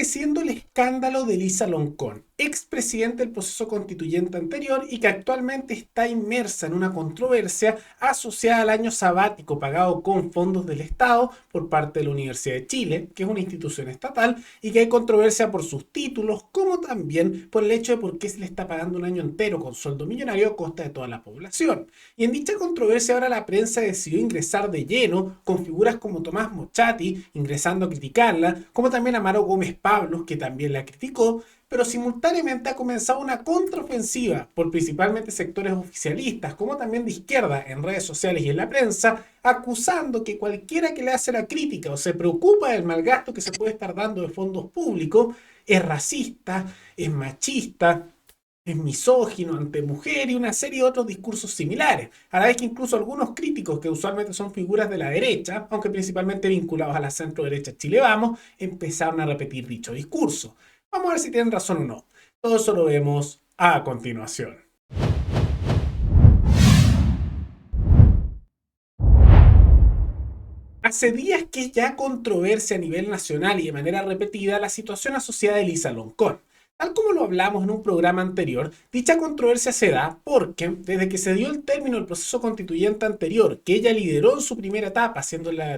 creciendo el escándalo de Elisa Loncón, expresidente del proceso constituyente anterior y que actualmente está inmersa en una controversia asociada al año sabático pagado con fondos del Estado por parte de la Universidad de Chile, que es una institución estatal, y que hay controversia por sus títulos, como también por el hecho de por qué se le está pagando un año entero con sueldo millonario a costa de toda la población. Y en dicha controversia ahora la prensa decidió ingresar de lleno con figuras como Tomás Mochati, ingresando a criticarla, como también Amaro Gómez Pablos, que también la criticó, pero simultáneamente ha comenzado una contraofensiva por principalmente sectores oficialistas, como también de izquierda en redes sociales y en la prensa, acusando que cualquiera que le hace la crítica o se preocupa del mal gasto que se puede estar dando de fondos públicos es racista, es machista, es misógino ante mujer y una serie de otros discursos similares, a la vez que incluso algunos críticos, que usualmente son figuras de la derecha, aunque principalmente vinculados a la centro derecha Chile Vamos, empezaron a repetir dicho discurso. Vamos a ver si tienen razón o no. Todo eso lo vemos a continuación. Hace días que ya controversia a nivel nacional y de manera repetida la situación asociada a Elisa Loncón. Tal como lo hablamos en un programa anterior, dicha controversia se da porque desde que se dio el término del proceso constituyente anterior, que ella lideró en su primera etapa,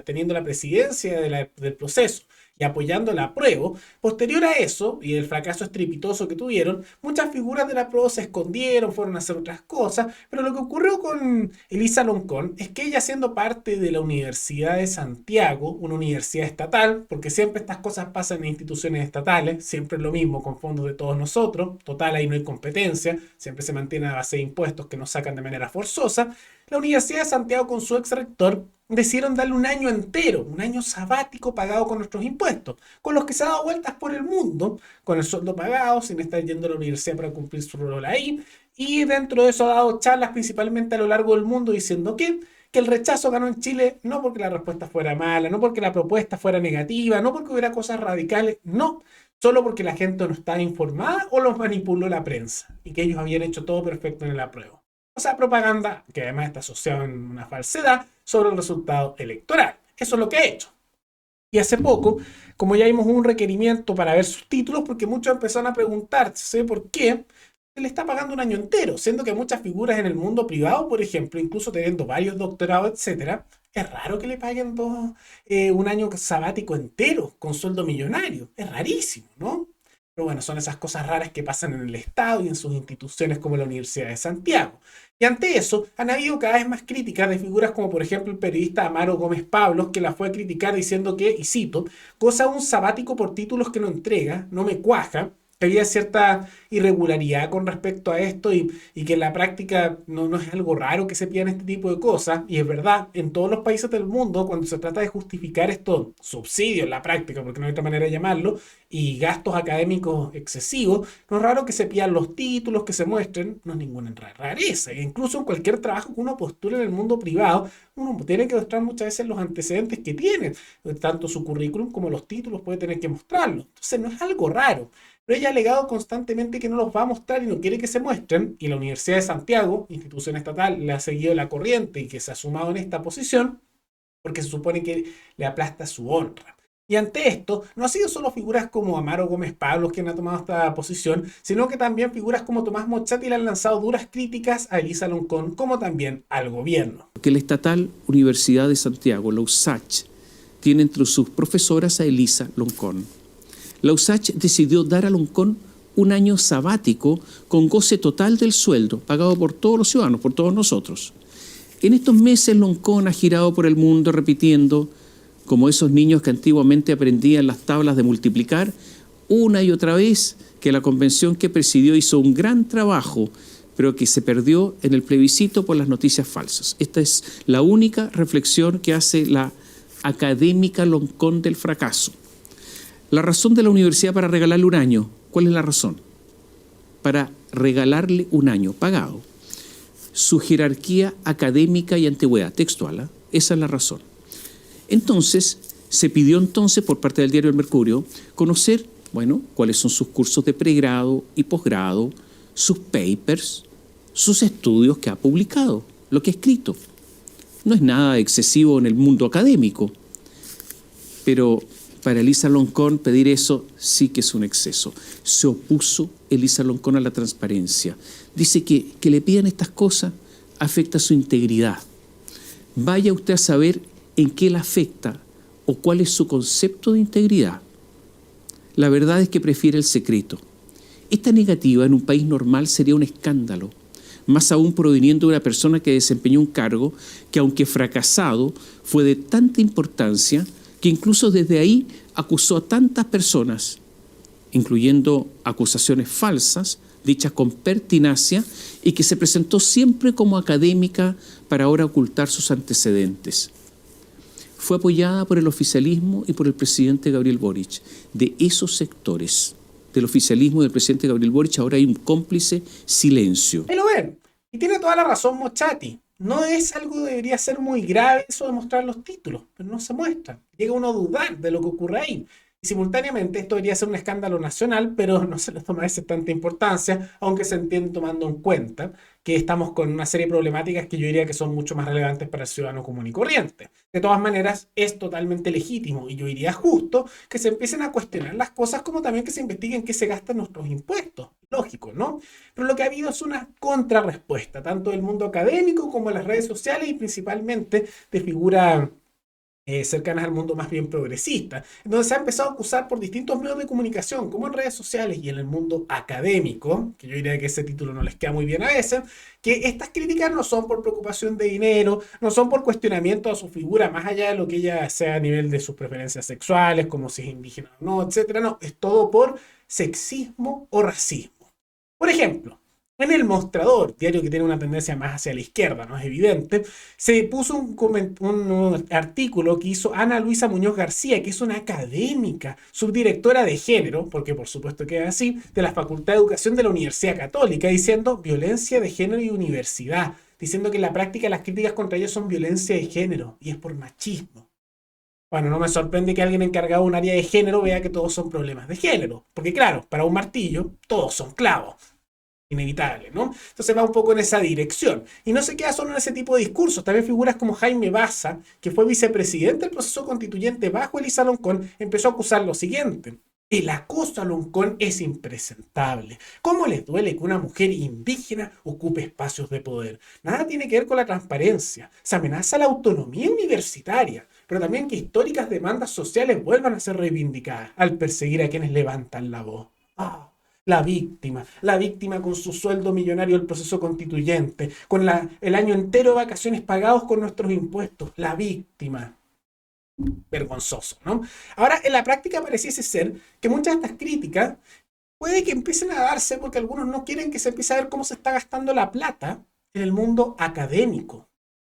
teniendo la presidencia del proceso y apoyando la apruebo, posterior a eso y el fracaso estrepitoso que tuvieron, muchas figuras de la apruebo se escondieron, fueron a hacer otras cosas, pero lo que ocurrió con Elisa Loncón es que ella, siendo parte de la Universidad de Santiago, una universidad estatal, porque siempre estas cosas pasan en instituciones estatales, siempre es lo mismo con fondos de todos nosotros, total ahí no hay competencia, siempre se mantiene a base de impuestos que nos sacan de manera forzosa, la Universidad de Santiago con su ex rector decidieron darle un año entero, un año sabático pagado con nuestros impuestos, con los que se ha dado vueltas por el mundo, con el sueldo pagado, sin estar yendo a la universidad para cumplir su rol ahí, y dentro de eso ha dado charlas principalmente a lo largo del mundo diciendo que el rechazo ganó en Chile no porque la respuesta fuera mala, no porque la propuesta fuera negativa, no porque hubiera cosas radicales, no, solo porque la gente no estaba informada o los manipuló la prensa, y que ellos habían hecho todo perfecto en la prueba. O sea, propaganda que además está asociada en una falsedad sobre el resultado electoral. Eso es lo que ha hecho. Y hace poco, como ya vimos, un requerimiento para ver sus títulos, porque muchos empezaron a preguntarse por qué se le está pagando un año entero, siendo que muchas figuras en el mundo privado, por ejemplo, incluso teniendo varios doctorados, etcétera, es raro que le paguen un año sabático entero con sueldo millonario. Es rarísimo, ¿no? Pero bueno, son esas cosas raras que pasan en el Estado y en sus instituciones como la Universidad de Santiago. Y ante eso, han habido cada vez más críticas de figuras como por ejemplo el periodista Amaro Gómez Pablos, que la fue a criticar diciendo que, y cito, goza un sabático por títulos que no entrega, no me cuaja, que había cierta irregularidad con respecto a esto y que en la práctica no es algo raro que se pidan este tipo de cosas. Y es verdad, en todos los países del mundo, cuando se trata de justificar estos subsidios en la práctica, porque no hay otra manera de llamarlo, y gastos académicos excesivos, no es raro que se pidan los títulos, que se muestren, no es ninguna rareza. E incluso en cualquier trabajo que uno postule en el mundo privado, uno tiene que mostrar muchas veces los antecedentes que tiene, tanto su currículum como los títulos puede tener que mostrarlo. Entonces no es algo raro. Pero ella ha alegado constantemente que no los va a mostrar y no quiere que se muestren, y la Universidad de Santiago, institución estatal, le ha seguido la corriente y que se ha sumado en esta posición porque se supone que le aplasta su honra. Y ante esto, no ha sido solo figuras como Amaro Gómez Pablos quien ha tomado esta posición, sino que también figuras como Tomás Mochati le han lanzado duras críticas a Elisa Loncón, como también al gobierno. Que la Estatal Universidad de Santiago, la USACH, tiene entre sus profesoras a Elisa Loncón. La USACH decidió dar a Loncón un año sabático con goce total del sueldo, pagado por todos los ciudadanos, por todos nosotros. En estos meses Loncón ha girado por el mundo repitiendo, como esos niños que antiguamente aprendían las tablas de multiplicar, una y otra vez que la convención que presidió hizo un gran trabajo, pero que se perdió en el plebiscito por las noticias falsas. Esta es la única reflexión que hace la académica Loncón del fracaso. La razón de la universidad para regalarle un año, ¿cuál es la razón? Para regalarle un año pagado. Su jerarquía académica y antigüedad textual, esa es la razón. Entonces, se pidió por parte del diario El Mercurio conocer, cuáles son sus cursos de pregrado y posgrado, sus papers, sus estudios que ha publicado, lo que ha escrito. No es nada excesivo en el mundo académico, pero Para Elisa Loncón pedir eso sí que es un exceso. Se opuso Elisa Loncón a la transparencia. Dice que le pidan estas cosas afecta su integridad. Vaya usted a saber en qué la afecta o cuál es su concepto de integridad. La verdad es que prefiere el secreto. Esta negativa en un país normal sería un escándalo, más aún proveniendo de una persona que desempeñó un cargo que, aunque fracasado, fue de tanta importancia que incluso desde ahí acusó a tantas personas, incluyendo acusaciones falsas, dichas con pertinacia, y que se presentó siempre como académica para ahora ocultar sus antecedentes. Fue apoyada por el oficialismo y por el presidente Gabriel Boric. De esos sectores, del oficialismo y del presidente Gabriel Boric, ahora hay un cómplice silencio. Ahí lo ven. Y tiene toda la razón Mochati. No es algo que debería ser muy grave eso de mostrar los títulos, pero no se muestran. Llega uno a dudar de lo que ocurre ahí. Y simultáneamente esto debería ser un escándalo nacional, pero no se les toma tanta importancia, aunque se entiende tomando en cuenta que estamos con una serie de problemáticas que yo diría que son mucho más relevantes para el ciudadano común y corriente. De todas maneras, es totalmente legítimo y yo diría justo que se empiecen a cuestionar las cosas, como también que se investiguen qué se gastan nuestros impuestos. Lógico, ¿no? Pero lo que ha habido es una contrarrespuesta, tanto del mundo académico como de las redes sociales y principalmente de figuras cercanas al mundo más bien progresista. Entonces se ha empezado a acusar por distintos medios de comunicación, como en redes sociales y en el mundo académico, que yo diría que ese título no les queda muy bien a veces, que estas críticas no son por preocupación de dinero, no son por cuestionamiento a su figura, más allá de lo que ella sea a nivel de sus preferencias sexuales, como si es indígena o no, etcétera. No, es todo por sexismo o racismo. Por ejemplo, en El Mostrador, diario que tiene una tendencia más hacia la izquierda, no es evidente, se puso un artículo que hizo Ana Luisa Muñoz García, que es una académica, subdirectora de género, porque por supuesto que es así, de la Facultad de Educación de la Universidad Católica, diciendo violencia de género y universidad, diciendo que en la práctica las críticas contra ellos son violencia de género y es por machismo. Bueno, no me sorprende que alguien encargado de un área de género vea que todos son problemas de género, porque claro, para un martillo todos son clavos. Inevitable, ¿no? Entonces va un poco en esa dirección. Y no se queda solo en ese tipo de discursos. También figuras como Jaime Baza, que fue vicepresidente del proceso constituyente bajo Elisa Loncón, empezó a acusar lo siguiente. El acoso a Loncón es impresentable. ¿Cómo les duele que una mujer indígena ocupe espacios de poder? Nada tiene que ver con la transparencia. Se amenaza la autonomía universitaria, pero también que históricas demandas sociales vuelvan a ser reivindicadas al perseguir a quienes levantan la voz. La víctima con su sueldo millonario del proceso constituyente, con el año entero de vacaciones pagados con nuestros impuestos, la víctima. Vergonzoso, ¿no? Ahora, en la práctica pareciese ser que muchas de estas críticas puede que empiecen a darse porque algunos no quieren que se empiece a ver cómo se está gastando la plata en el mundo académico.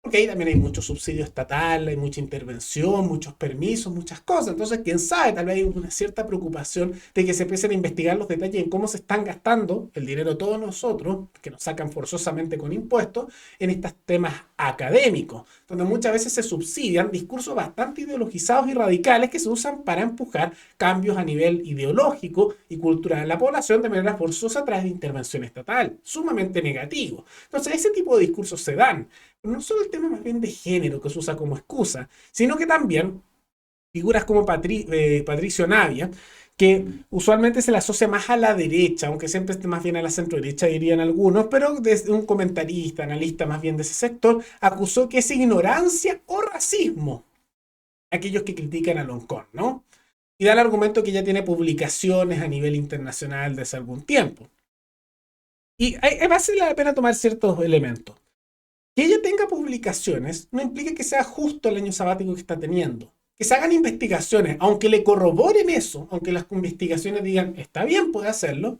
Porque ahí también hay mucho subsidio estatal, hay mucha intervención, muchos permisos, muchas cosas. Entonces, quién sabe, tal vez hay una cierta preocupación de que se empiecen a investigar los detalles en cómo se están gastando el dinero de todos nosotros, que nos sacan forzosamente con impuestos, en estos temas académicos, donde muchas veces se subsidian discursos bastante ideologizados y radicales que se usan para empujar cambios a nivel ideológico y cultural en la población de manera forzosa a través de intervención estatal, sumamente negativo. Entonces, ese tipo de discursos se dan. No solo el tema más bien de género que se usa como excusa, sino que también figuras como Patricio Navia, que usualmente se le asocia más a la derecha, aunque siempre esté más bien a la centro-derecha, dirían algunos, pero desde un comentarista, analista más bien de ese sector, acusó que es ignorancia o racismo aquellos que critican a Loncón, ¿no? Y da el argumento que ya tiene publicaciones a nivel internacional desde algún tiempo. Y vale la pena tomar ciertos elementos. Que ella tenga publicaciones no implica que sea justo el año sabático que está teniendo. Que se hagan investigaciones, aunque le corroboren eso, aunque las investigaciones digan, está bien, puede hacerlo,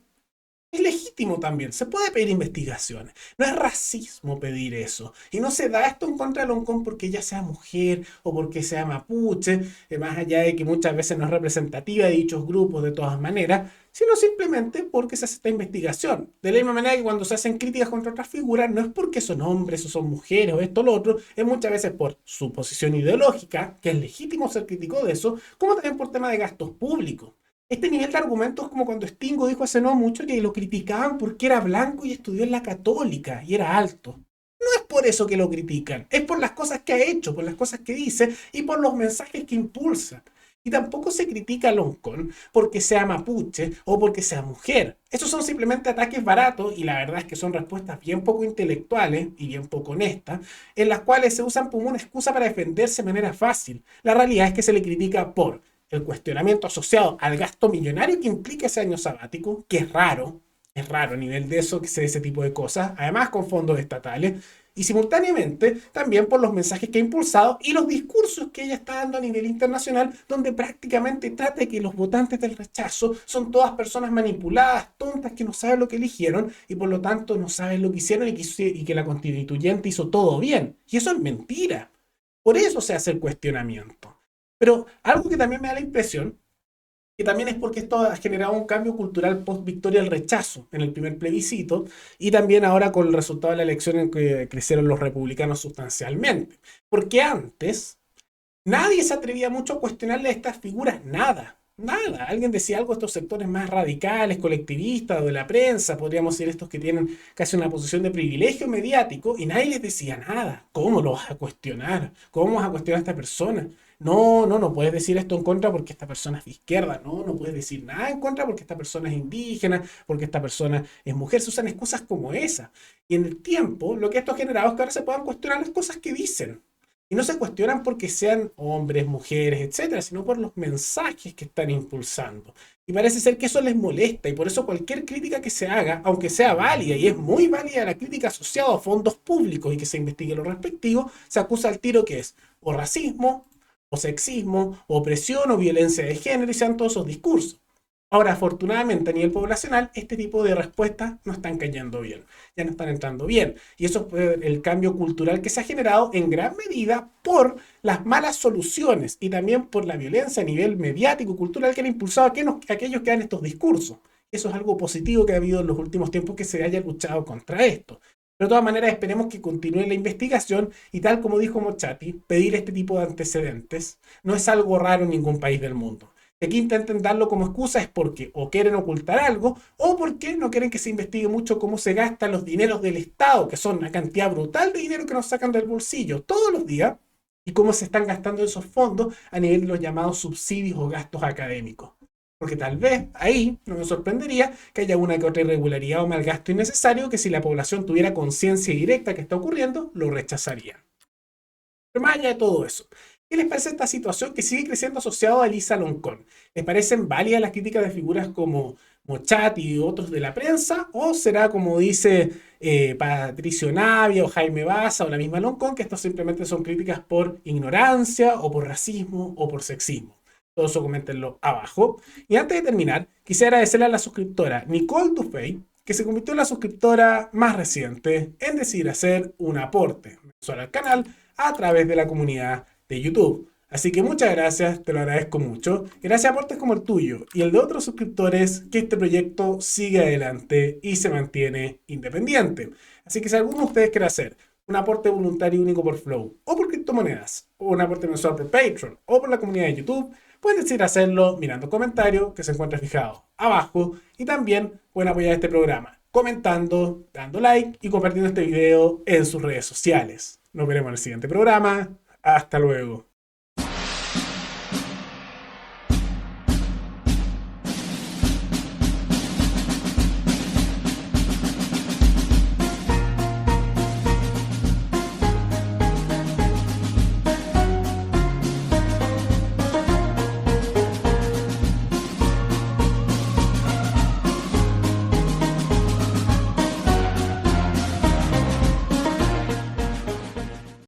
es legítimo también, se puede pedir investigaciones. No es racismo pedir eso. Y no se da esto en contra de Loncón porque ella sea mujer o porque sea mapuche, más allá de que muchas veces no es representativa de dichos grupos de todas maneras, sino simplemente porque se hace esta investigación. De la misma manera que cuando se hacen críticas contra otras figuras, no es porque son hombres o son mujeres o esto o lo otro, es muchas veces por su posición ideológica, que es legítimo ser crítico de eso, como también por tema de gastos públicos. Este nivel de argumentos es como cuando Stingo dijo hace no mucho que lo criticaban porque era blanco y estudió en la Católica y era alto. No es por eso que lo critican, es por las cosas que ha hecho, por las cosas que dice y por los mensajes que impulsa. Y tampoco se critica a Loncón porque sea mapuche o porque sea mujer. Esos son simplemente ataques baratos y la verdad es que son respuestas bien poco intelectuales y bien poco honestas, en las cuales se usan como una excusa para defenderse de manera fácil. La realidad es que se le critica por el cuestionamiento asociado al gasto millonario que implica ese año sabático, que es raro a nivel de eso que se dé ese tipo de cosas, además con fondos estatales, y simultáneamente también por los mensajes que ha impulsado y los discursos que ella está dando a nivel internacional, donde prácticamente trata de que los votantes del rechazo son todas personas manipuladas, tontas, que no saben lo que eligieron y por lo tanto no saben lo que hicieron y que la constituyente hizo todo bien. Y eso es mentira. Por eso se hace el cuestionamiento. Pero algo que también me da la impresión que también es porque esto ha generado un cambio cultural post victoria del rechazo en el primer plebiscito y también ahora con el resultado de la elección en que crecieron los republicanos sustancialmente. Porque antes nadie se atrevía mucho a cuestionarle a estas figuras nada. Nada, alguien decía algo de estos sectores más radicales, colectivistas o de la prensa, podríamos decir estos que tienen casi una posición de privilegio mediático y nadie les decía nada. ¿Cómo lo vas a cuestionar? ¿Cómo vas a cuestionar a esta persona? No, no, no puedes decir esto en contra porque esta persona es de izquierda. No, no puedes decir nada en contra porque esta persona es indígena, porque esta persona es mujer. Se usan excusas como esa. Y en el tiempo, lo que esto ha generado es que ahora se puedan cuestionar las cosas que dicen. Y no se cuestionan porque sean hombres, mujeres, etcétera, sino por los mensajes que están impulsando. Y parece ser que eso les molesta y por eso cualquier crítica que se haga, aunque sea válida, y es muy válida la crítica asociada a fondos públicos y que se investigue lo respectivo, se acusa al tiro que es o racismo, o sexismo, o opresión, o violencia de género, y sean todos esos discursos. Ahora, afortunadamente, a nivel poblacional, este tipo de respuestas no están cayendo bien, ya no están entrando bien. Y eso es el cambio cultural que se ha generado en gran medida por las malas soluciones y también por la violencia a nivel mediático, cultural que han impulsado a aquellos que dan estos discursos. Eso es algo positivo que ha habido en los últimos tiempos que se haya luchado contra esto. Pero de todas maneras esperemos que continúe la investigación y tal como dijo Mochati, pedir este tipo de antecedentes no es algo raro en ningún país del mundo. Si aquí intenten darlo como excusa es porque o quieren ocultar algo o porque no quieren que se investigue mucho cómo se gastan los dineros del Estado, que son una cantidad brutal de dinero que nos sacan del bolsillo todos los días, y cómo se están gastando esos fondos a nivel de los llamados subsidios o gastos académicos. Porque tal vez ahí no me sorprendería que haya una que otra irregularidad o mal gasto innecesario que si la población tuviera conciencia directa que está ocurriendo, lo rechazaría. Pero más allá de todo eso, ¿qué les parece esta situación que sigue creciendo asociado a Elisa Loncón? ¿Les parecen válidas las críticas de figuras como Mochati y otros de la prensa? ¿O será como dice Patricio Navia o Jaime Baza o la misma Loncón, que estos simplemente son críticas por ignorancia o por racismo o por sexismo? Todo eso coméntenlo abajo. Y antes de terminar, quisiera agradecerle a la suscriptora Nicole Dufay, que se convirtió en la suscriptora más reciente en decidir hacer un aporte mensual al canal a través de la comunidad de YouTube. Así que muchas gracias, te lo agradezco mucho. Gracias a aportes como el tuyo y el de otros suscriptores, que este proyecto sigue adelante y se mantiene independiente. Así que si alguno de ustedes quiere hacer un aporte voluntario único por Flow, o por criptomonedas, o un aporte mensual por Patreon, o por la comunidad de YouTube, pueden decidir hacerlo mirando comentarios que se encuentra fijado abajo, y también pueden apoyar este programa comentando, dando like y compartiendo este video en sus redes sociales. Nos veremos en el siguiente programa. Hasta luego.